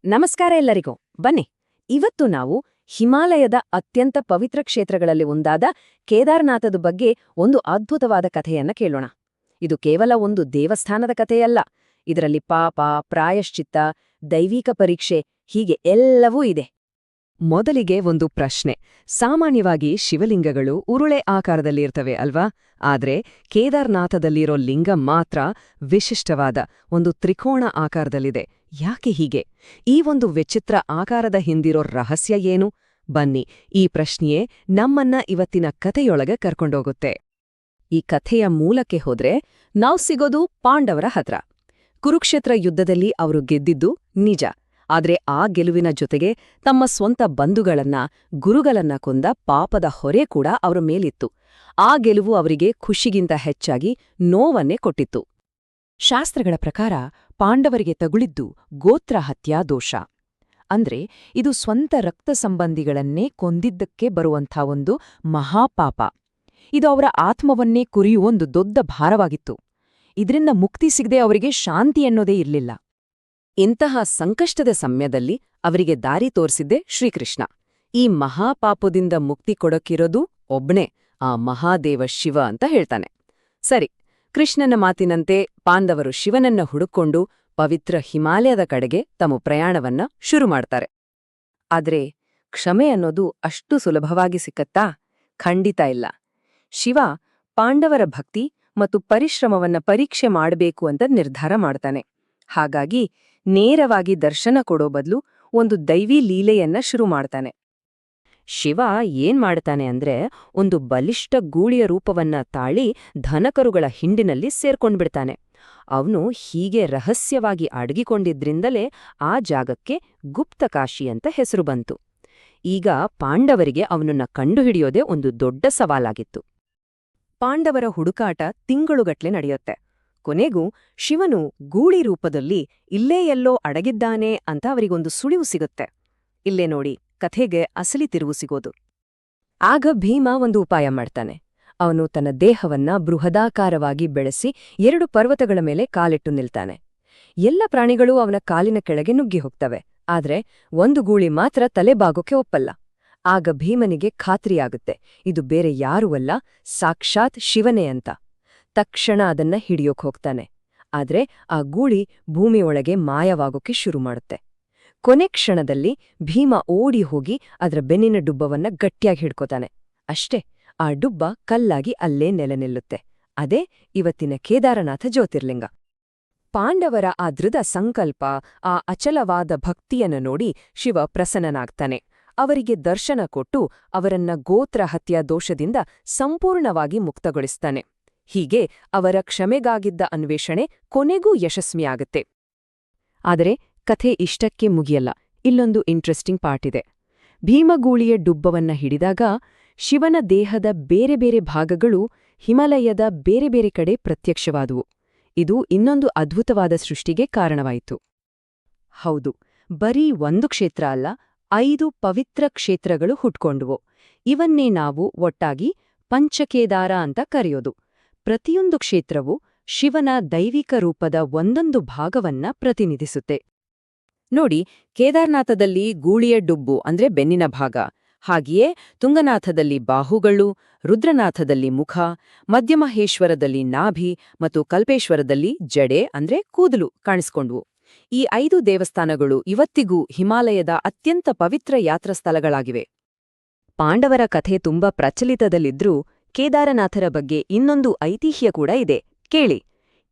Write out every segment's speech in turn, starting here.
ನಮಸ್ಕಾರ ಎಲ್ಲರಿಗೂ. ಬನ್ನಿ, ಇವತ್ತು ನಾವು ಹಿಮಾಲಯದ ಅತ್ಯಂತ ಪವಿತ್ರ ಕ್ಷೇತ್ರಗಳಲ್ಲಿ ಒಂದಾದ ಕೇದಾರನಾಥದ ಬಗ್ಗೆ ಒಂದು ಅದ್ಭುತವಾದ ಕಥೆಯನ್ನ ಕೇಳೋಣ. ಇದು ಕೇವಲ ಒಂದು ದೇವಸ್ಥಾನದ ಕಥೆಯಲ್ಲ. ಇದರಲ್ಲಿ ಪಾಪ, ಪ್ರಾಯಶ್ಚಿತ್ತ, ದೈವಿಕ ಪರೀಕ್ಷೆ ಹೀಗೆ ಎಲ್ಲವೂ ಇದೆ. ಮೊದಲಿಗೆ ಒಂದು ಪ್ರಶ್ನೆ. ಸಾಮಾನ್ಯವಾಗಿ ಶಿವಲಿಂಗಗಳು ಉರುಳೆ ಆಕಾರದಲ್ಲಿ ಇರ್ತವೆ ಅಲ್ವಾ? ಆದ್ರೆ ಕೇದಾರನಾಥದಲ್ಲಿರೋ ಲಿಂಗ ಮಾತ್ರ ವಿಶಿಷ್ಟವಾದ ಒಂದು ತ್ರಿಕೋಣ ಆಕಾರದಲ್ಲಿದೆ. ಯಾಕೆ ಹೀಗೆ? ಈ ಒಂದು ವಿಚಿತ್ರ ಆಕಾರದ ಹಿಂದಿರೋ ರಹಸ್ಯ ಏನು? ಬನ್ನಿ, ಈ ಪ್ರಶ್ನೆಯೇ ನಮ್ಮನ್ನ ಇವತ್ತಿನ ಕಥೆಯೊಳಗೆ ಕರ್ಕೊಂಡೋಗುತ್ತೆ. ಈ ಕಥೆಯ ಮೂಲಕ್ಕೆ ಹೋದ್ರೆ ನಾವ್ ಸಿಗೋದು ಪಾಂಡವರ ಹತ್ರ. ಕುರುಕ್ಷೇತ್ರ ಯುದ್ಧದಲ್ಲಿ ಅವರು ಗೆದ್ದಿದ್ದು ನಿಜ. ಆದ್ರೆ ಆ ಗೆಲುವಿನ ಜೊತೆಗೆ ತಮ್ಮ ಸ್ವಂತ ಬಂಧುಗಳನ್ನ, ಗುರುಗಳನ್ನ ಕೊಂದ ಪಾಪದ ಹೊರೆ ಕೂಡ ಅವರ ಮೇಲಿತ್ತು. ಆ ಗೆಲುವು ಅವರಿಗೆ ಖುಷಿಗಿಂತ ಹೆಚ್ಚಾಗಿ ನೋವನ್ನೇ ಕೊಟ್ಟಿತ್ತು. ಶಾಸ್ತ್ರಗಳ ಪ್ರಕಾರ ಪಾಂಡವರಿಗೆ ತಗುಲಿದ್ದು ಗೋತ್ರ ಹತ್ಯಾ ದೋಷ. ಅಂದ್ರೆ ಇದು ಸ್ವಂತ ರಕ್ತ ಸಂಬಂಧಿಗಳನ್ನೇ ಕೊಂದಿದ್ದಕ್ಕೆ ಬರುವಂಥ ಒಂದು ಮಹಾಪಾಪ. ಇದು ಅವರ ಆತ್ಮವನ್ನೇ ಕುರಿಯುವೊಂದು ದೊಡ್ಡ ಭಾರವಾಗಿತ್ತು. ಇದರಿಂದ ಮುಕ್ತಿ ಸಿಗದೆ ಅವರಿಗೆ ಶಾಂತಿ ಅನ್ನೋದೇ ಇರಲಿಲ್ಲ. ಇಂತಹ ಸಂಕಷ್ಟದ ಸಮಯದಲ್ಲಿ ಅವರಿಗೆ ದಾರಿ ತೋರಿಸಿದ್ದೆ ಶ್ರೀಕೃಷ್ಣ. ಈ ಮಹಾಪಾಪದಿಂದ ಮುಕ್ತಿ ಕೊಡಕ್ಕಿರೋದು ಒಬ್ನೇ, ಆ ಮಹಾದೇವ ಶಿವ ಅಂತ ಹೇಳ್ತಾನೆ. ಸರಿ, ಕೃಷ್ಣನ ಮಾತಿನಂತೆ ಪಾಂಡವರು ಶಿವನನ್ನ ಹುಡುಕೊಂಡು ಪವಿತ್ರ ಹಿಮಾಲಯದ ಕಡೆಗೆ ತಮ್ಮ ಪ್ರಯಾಣವನ್ನ ಶುರು ಮಾಡ್ತಾರೆ. ಆದ್ರೆ ಕ್ಷಮೆ ಅನ್ನೋದು ಅಷ್ಟು ಸುಲಭವಾಗಿ ಸಿಕ್ಕತ್ತಾ? ಖಂಡಿತ ಇಲ್ಲ. ಶಿವ ಪಾಂಡವರ ಭಕ್ತಿ ಮತ್ತು ಪರಿಶ್ರಮವನ್ನ ಪರೀಕ್ಷೆ ಮಾಡಬೇಕು ಅಂತ ನಿರ್ಧಾರ ಮಾಡ್ತಾನೆ. ಹಾಗಾಗಿ ನೇರವಾಗಿ ದರ್ಶನ ಕೊಡೋ ಬದಲು ಒಂದು ದೈವಿ ಲೀಲೆಯನ್ನ ಶುರು ಮಾಡ್ತಾನೆ. ಶಿವ ಏನ್ ಮಾಡ್ತಾನೆ ಅಂದ್ರೆ, ಒಂದು ಬಲಿಷ್ಠ ಗೂಳಿಯ ರೂಪವನ್ನ ತಾಳಿ ಧನಕರುಗಳ ಹಿಂಡಿನಲ್ಲಿ ಸೇರ್ಕೊಂಡ್ಬಿಡ್ತಾನೆ. ಅವನು ಹೀಗೆ ರಹಸ್ಯವಾಗಿ ಅಡಗಿಕೊಂಡಿದ್ರಿಂದಲೇ ಆ ಜಾಗಕ್ಕೆ ಗುಪ್ತಕಾಶಿ ಅಂತ ಹೆಸರು ಬಂತು. ಈಗ ಪಾಂಡವರಿಗೆ ಅವನನ್ನ ಕಂಡುಹಿಡಿಯೋದೇ ಒಂದು ದೊಡ್ಡ ಸವಾಲಾಗಿತ್ತು. ಪಾಂಡವರ ಹುಡುಕಾಟ ತಿಂಗಳುಗಟ್ಲೆ ನಡೆಯುತ್ತೆ. ಕೊನೆಗೂ ಶಿವನು ಗೂಳಿ ರೂಪದಲ್ಲಿ ಇಲ್ಲೇ ಎಲ್ಲೋ ಅಡಗಿದ್ದಾನೆ ಅಂತ ಅವರಿಗೊಂದು ಸುಳಿವು ಸಿಗುತ್ತೆ. ಇಲ್ಲೇ ನೋಡಿ, ಕಥೆಗೆ ಅಸಲಿ ತಿರುವು ಸಿಗೋದು. ಆಗ ಭೀಮ ಒಂದು ಉಪಾಯ ಮಾಡ್ತಾನೆ. ಅವನು ತನ್ನ ದೇಹವನ್ನ ಬೃಹದಾಕಾರವಾಗಿ ಬೆಳೆಸಿ 2 ಪರ್ವತಗಳ ಮೇಲೆ ಕಾಲಿಟ್ಟು ನಿಲ್ತಾನೆ. ಎಲ್ಲ ಪ್ರಾಣಿಗಳೂ ಅವನ ಕಾಲಿನ ಕೆಳಗೆ ನುಗ್ಗಿ ಹೋಗ್ತವೆ. ಆದ್ರೆ ಒಂದು ಗೂಳಿ ಮಾತ್ರ ತಲೆಬಾಗೋಕೆ ಒಪ್ಪಲ್ಲ. ಆಗ ಭೀಮನಿಗೆ ಖಾತ್ರಿಯಾಗುತ್ತೆ, ಇದು ಬೇರೆ ಯಾರೂ ಅಲ್ಲ, ಸಾಕ್ಷಾತ್ ಶಿವನೇ ಅಂತ. ತಕ್ಷಣ ಅದನ್ನ ಹಿಡಿಯೋಕ್ ಹೋಗ್ತಾನೆ. ಆದ್ರೆ ಆ ಗೂಳಿ ಭೂಮಿಯೊಳಗೆ ಮಾಯವಾಗೋಕೆ ಶುರು ಮಾಡುತ್ತೆ. ಕೊನೆ ಕ್ಷಣದಲ್ಲಿ ಭೀಮ ಓಡಿ ಹೋಗಿ ಅದರ ಬೆನ್ನಿನ ಡುಬ್ಬವನ್ನ ಗಟ್ಟಿಯಾಗಿ ಹಿಡ್ಕೋತಾನೆ. ಅಷ್ಟೇ, ಆ ಡುಬ್ಬ ಕಲ್ಲಾಗಿ ಅಲ್ಲೇ ನೆಲೆ ನಿಲ್ಲುತ್ತೆ. ಅದೇ ಇವತ್ತಿನ ಕೇದಾರನಾಥ ಜ್ಯೋತಿರ್ಲಿಂಗ. ಪಾಂಡವರ ಆ ದೃಢ ಸಂಕಲ್ಪ, ಆ ಅಚಲವಾದ ಭಕ್ತಿಯನ್ನು ನೋಡಿ ಶಿವ ಪ್ರಸನ್ನನಾಗ್ತಾನೆ. ಅವರಿಗೆ ದರ್ಶನ ಕೊಟ್ಟು ಅವರನ್ನ ಗೋತ್ರ ಹತ್ಯಾ ದೋಷದಿಂದ ಸಂಪೂರ್ಣವಾಗಿ ಮುಕ್ತಗೊಳಿಸ್ತಾನೆ. ಹೀಗೆ ಅವರ ಕ್ಷಮೆಗಾಗಿದ್ದ ಅನ್ವೇಷಣೆ ಕೊನೆಗೂ ಯಶಸ್ವಿಯಾಗುತ್ತೆ. ಆದರೆ ಕಥೆ ಇಷ್ಟಕ್ಕೆ ಮುಗಿಯಲ್ಲ. ಇಲ್ಲೊಂದು ಇಂಟ್ರೆಸ್ಟಿಂಗ್ ಪಾರ್ಟ್ ಇದೆ. ಭೀಮಗೂಳಿಯ ಡುಬ್ಬವನ್ನ ಹಿಡಿದಾಗ ಶಿವನ ದೇಹದ ಬೇರೆ ಬೇರೆ ಭಾಗಗಳು ಹಿಮಾಲಯದ ಬೇರೆ ಬೇರೆ ಕಡೆ ಪ್ರತ್ಯಕ್ಷವಾದುವು. ಇದು ಇನ್ನೊಂದು ಅದ್ಭುತವಾದ ಸೃಷ್ಟಿಗೆ ಕಾರಣವಾಯಿತು. ಹೌದು, ಬರೀ ಒಂದು ಕ್ಷೇತ್ರ ಅಲ್ಲ, 5 ಪವಿತ್ರ ಕ್ಷೇತ್ರಗಳು ಹುಟ್ಕೊಂಡುವು. ಇವನ್ನೇ ನಾವು ಒಟ್ಟಾಗಿ ಪಂಚಕೇದಾರ ಅಂತ ಕರೆಯೋದು. ಪ್ರತಿಯೊಂದು ಕ್ಷೇತ್ರವು ಶಿವನ ದೈವಿಕ ರೂಪದ ಒಂದೊಂದು ಭಾಗವನ್ನ ಪ್ರತಿನಿಧಿಸುತ್ತೆ. ನೋಡಿ, ಕೇದಾರನಾಥದಲ್ಲಿ ಗೂಳಿಯ ಡುಬ್ಬು ಅಂದ್ರೆ ಬೆನ್ನಿನ ಭಾಗ, ಹಾಗೆಯೇ ತುಂಗನಾಥದಲ್ಲಿ ಬಾಹುಗಳು, ರುದ್ರನಾಥದಲ್ಲಿ ಮುಖ, ಮಧ್ಯಮಹೇಶ್ವರದಲ್ಲಿ ನಾಭಿ ಮತ್ತು ಕಲ್ಪೇಶ್ವರದಲ್ಲಿ ಜಡೆ ಅಂದ್ರೆ ಕೂದಲು ಕಾಣಿಸ್ಕೊಂಡ್ವು. ಈ 5 ದೇವಸ್ಥಾನಗಳು ಇವತ್ತಿಗೂ ಹಿಮಾಲಯದ ಅತ್ಯಂತ ಪವಿತ್ರ ಯಾತ್ರಾಸ್ಥಳಗಳಾಗಿವೆ. ಪಾಂಡವರ ಕಥೆ ತುಂಬಾ ಪ್ರಚಲಿತದಲ್ಲಿದ್ರೂ ಕೇದಾರನಾಥರ ಬಗ್ಗೆ ಇನ್ನೊಂದು ಐತಿಹ್ಯ ಕೂಡ ಇದೆ, ಕೇಳಿ.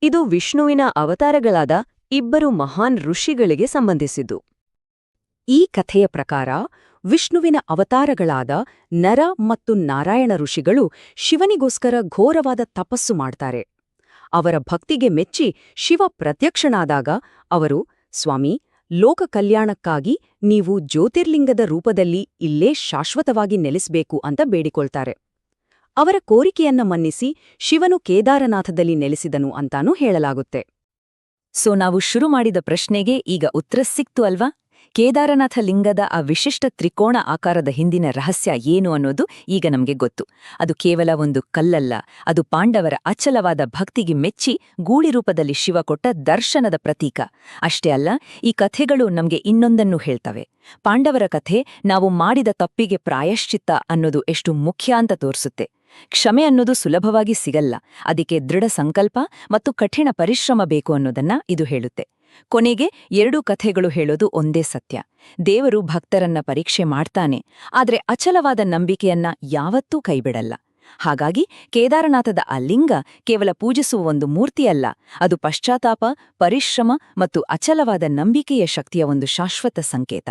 ಇದು ವಿಷ್ಣುವಿನ ಅವತಾರಗಳಾದ 2 ಮಹಾನ್ ಋಷಿಗಳಿಗೆ ಸಂಬಂಧಿಸಿದ್ದು. ಈ ಕಥೆಯ ಪ್ರಕಾರ ವಿಷ್ಣುವಿನ ಅವತಾರಗಳಾದ ನರ ಮತ್ತು ನಾರಾಯಣ ಋಷಿಗಳು ಶಿವನಿಗೋಸ್ಕರ ಘೋರವಾದ ತಪಸ್ಸು ಮಾಡ್ತಾರೆ. ಅವರ ಭಕ್ತಿಗೆ ಮೆಚ್ಚಿ ಶಿವ ಪ್ರತ್ಯಕ್ಷನಾದಾಗ ಅವರು, ಸ್ವಾಮಿ, ಲೋಕ ಕಲ್ಯಾಣಕ್ಕಾಗಿ ನೀವು ಜ್ಯೋತಿರ್ಲಿಂಗದ ರೂಪದಲ್ಲಿ ಇಲ್ಲೇ ಶಾಶ್ವತವಾಗಿ ನೆಲೆಸಬೇಕು ಅಂತ ಬೇಡಿಕೊಳ್ತಾರೆ. ಅವರ ಕೋರಿಕೆಯನ್ನ ಮನ್ನಿಸಿ ಶಿವನು ಕೇದಾರನಾಥದಲ್ಲಿ ನೆಲೆಸಿದನು ಅಂತಾನೂ ಹೇಳಲಾಗುತ್ತೆ. ಸೊ ನಾವು ಶುರು ಮಾಡಿದ ಪ್ರಶ್ನೆಗೆ ಈಗ ಉತ್ತರ ಸಿಕ್ತು ಅಲ್ವಾ? ಕೇದಾರನಾಥ ಲಿಂಗದ ಆ ವಿಶಿಷ್ಟ ತ್ರಿಕೋಣ ಆಕಾರದ ಹಿಂದಿನ ರಹಸ್ಯ ಏನು ಅನ್ನೋದು ಈಗ ನಮಗೆ ಗೊತ್ತು. ಅದು ಕೇವಲ ಒಂದು ಕಲ್ಲಲ್ಲ, ಅದು ಪಾಂಡವರ ಅಚಲವಾದ ಭಕ್ತಿಗೆ ಮೆಚ್ಚಿ ಗೂಳಿ ರೂಪದಲ್ಲಿ ಶಿವ ಕೊಟ್ಟ ದರ್ಶನದ ಪ್ರತೀಕ. ಅಷ್ಟೇ ಅಲ್ಲ, ಈ ಕಥೆಗಳು ನಮಗೆ ಇನ್ನೊಂದನ್ನು ಹೇಳ್ತವೆ. ಪಾಂಡವರ ಕಥೆ ನಾವು ಮಾಡಿದ ತಪ್ಪಿಗೆ ಪ್ರಾಯಶ್ಚಿತ್ತ ಅನ್ನೋದು ಎಷ್ಟು ಮುಖ್ಯ ಅಂತ ತೋರಿಸುತ್ತೆ. ಕ್ಷಮೆ ಅನ್ನೋದು ಸುಲಭವಾಗಿ ಸಿಗಲ್ಲ, ಅದಕ್ಕೆ ದೃಢ ಸಂಕಲ್ಪ ಮತ್ತು ಕಠಿಣ ಪರಿಶ್ರಮ ಬೇಕು ಅನ್ನೋದನ್ನ ಇದು ಹೇಳುತ್ತೆ. ಕೊನೆಗೆ ಎರಡೂ ಕಥೆಗಳು ಹೇಳೋದು ಒಂದೇ ಸತ್ಯ: ದೇವರು ಭಕ್ತರನ್ನ ಪರೀಕ್ಷೆ ಮಾಡ್ತಾನೆ, ಆದ್ರೆ ಅಚಲವಾದ ನಂಬಿಕೆಯನ್ನ ಯಾವತ್ತೂ ಕೈಬಿಡಲ್ಲ. ಹಾಗಾಗಿ ಕೇದಾರನಾಥದ ಆ ಲಿಂಗ ಕೇವಲ ಪೂಜಿಸುವ ಒಂದು ಮೂರ್ತಿಯಲ್ಲ, ಅದು ಪಶ್ಚಾತ್ತಾಪ, ಪರಿಶ್ರಮ ಮತ್ತು ಅಚಲವಾದ ನಂಬಿಕೆಯ ಶಕ್ತಿಯ ಒಂದು ಶಾಶ್ವತ ಸಂಕೇತ.